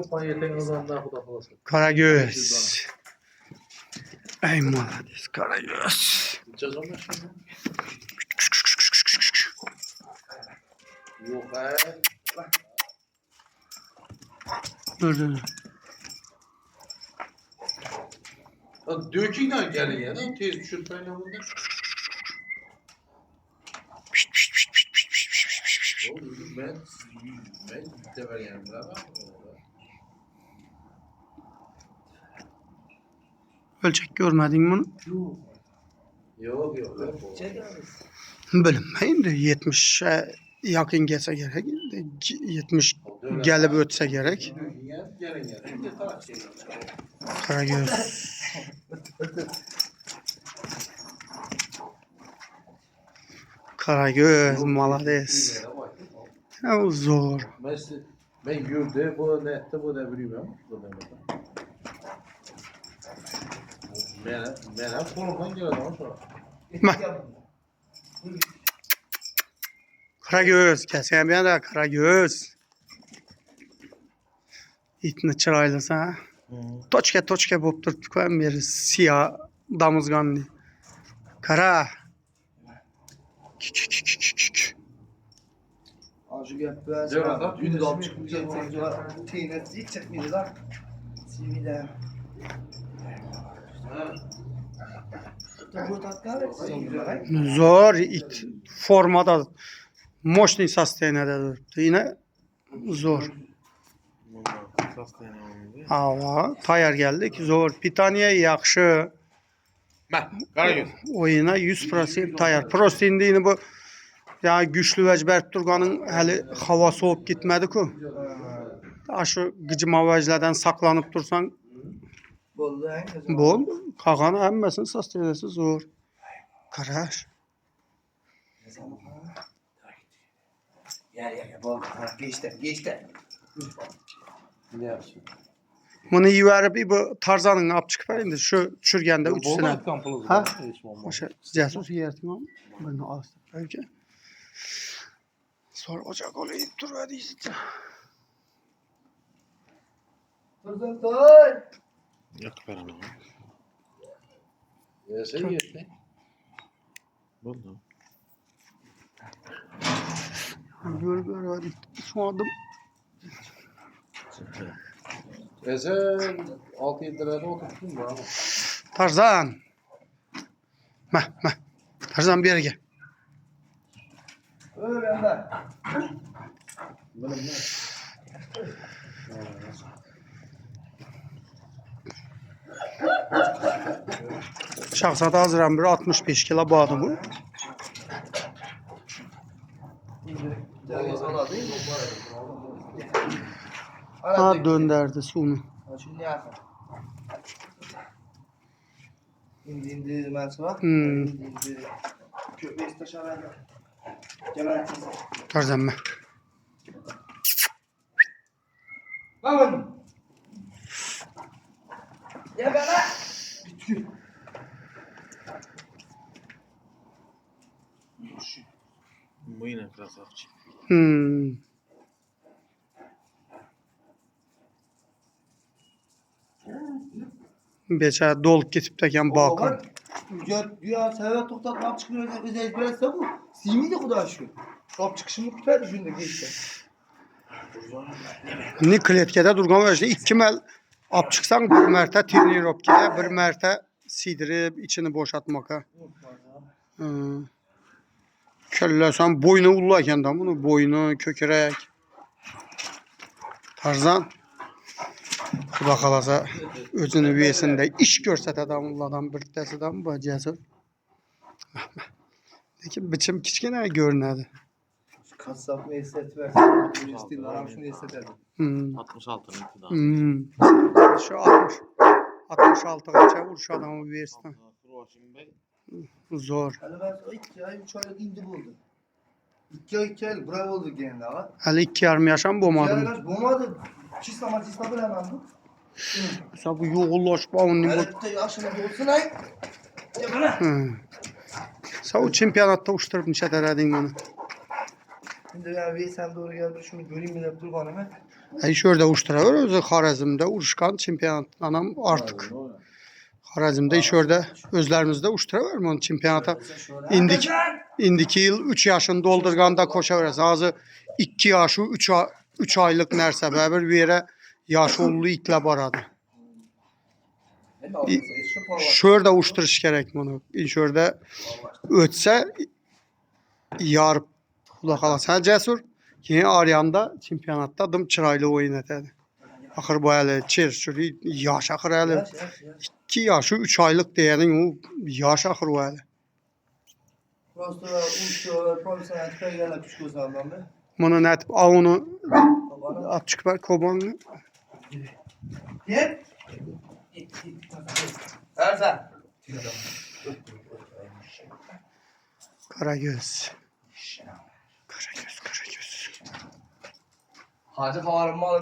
Kupayı yeteğinizden daha kuda kalsın. Karagöz. Ey malades Karagöz. Gideceğiz ama şimdi. Yok Dur. Döküyle gelin ya. Tez düşürtmeyin yanında. Oğlum ben de var yani. Ölçek görmedin mi bunu? Yok. Bilinmeyin de 70'e yakın gelse gerek. 70 gelip ötse gerek. Gelin. Karagöz. Karagöz malades. Ya zor. Ben yurdu bu nette bu da biliyorum. Ben kolumdan geliyorum ama sonra. Karagöz. Kesene bir de Karagöz. İtini çıraylısa ha. Toçka bop turup koyayım beri siyah damızganlı. Kara. Acı gap biraz. Dün de çıkmayacak tekrar. Teynet hiç çekmeyecekler. CV'de. Bu tatlar Zor it formada moşni sastenede yine zor. Ava tayar geldik zor. Pitaniye yaxşı. Karagöz. Oyuna 100% tayar. Prosto indi yine bu ya güçlü vecber Turgan'ın hali hava soğup gitmedi ku. Aşı gıcıma veclerden saklanıp dursan bol. Kağanı hemmesini sastenesi zor. Karar. Ya bu geçti. Ne yapsın? Bunu yiverip bu Tarzan'ın ap çıkıp indi şu çürgende üçsüne. Ha? Hoşa cesur yertim ama bunu alsın. Belki. Sonra ocak olayıp dur hadi işte. Dur. Yok ben onu. Sen yetti. Buldu. Gör hadi. Şu adım. Sen 6-7 lirada oturttun mu ama? Tarzan. Meh. Tarzan bir yere gel. Öyle. Benim ne? Şahsat hazıran bir 65 kilo bağdı bu. Ha dönderdi sunu. Şimdi ne yapalım? İndi mesela. İndi. Köpeği taşıran. Gel. Tarzan meh. Bakın. Ya bana. Bu yine krasavçı. Beçer dolup gitip teken bakın. Ya sever toktatmak çıkmıyor. Özel biraz da bu. Simi de kuda şükür. Top çıkışımı tutar düşündü geçti. Ni kletkede durgan vəcdə 2 məl ap çıxsan bir mərtə tirnirovkaya, bir mərtə sidirib içini boşaltmaka. Kəlləsən boynu ullarkən də bunu boynu, kökürək. Tarzan Xuda xalasa özünü versin də iş görsət adamlardan bir dəsədən bu cəsur. Lakin biçim kiçkinə görünədi. Kasap meslet versin. Turistin aram şunu esnetedi. 66'nın iktidası. Şu 66 kaça vuruş adamı versin. Zor. Hani ben 2 ay 3 aylık indi buldu. 2 ay bravo oldu gene daha. Hələ 2 yarım yaşam bulmadım. Ya bulmadı. Çista bilemem bu. Mesela bu yoğullaşma onun bu. Evet yaşını olsun ay. Ya bana. Sen o çempionatta uçturup nişat ederdin onu. Şimdi ya sen doğru gel şunu göreyim mi de dur bana hemen. Şöyle uçturar özü Xarəzmdə Uruşqan çempionatından artık. Xarəzmdə şöyle özlərimizdə uçturar mı çempionata? İndiki yıl 3 yaşını doldurganda koşa verəsən. Azı 2 yaşı 3 aylık nərsə bəbir bir yerə yaşı olulu itlə baradı. Şöyle uçturuş gerek bunu. Şöyle ötse yarıp kulak alasan. Cesur yine Aryanda çempionatta dım çıraylı oyun etedi. Axır bu hələ çir yaş axır hələ 2 yaşı 3 aylık deyənin o yaş axır o hələ. Prosto profesyonel tüfeğiyle küçük uzandan be. Bunu net onu açık ver kobanı. Gel. Erza. Karagöz. Karagöz. Hacı havarım malı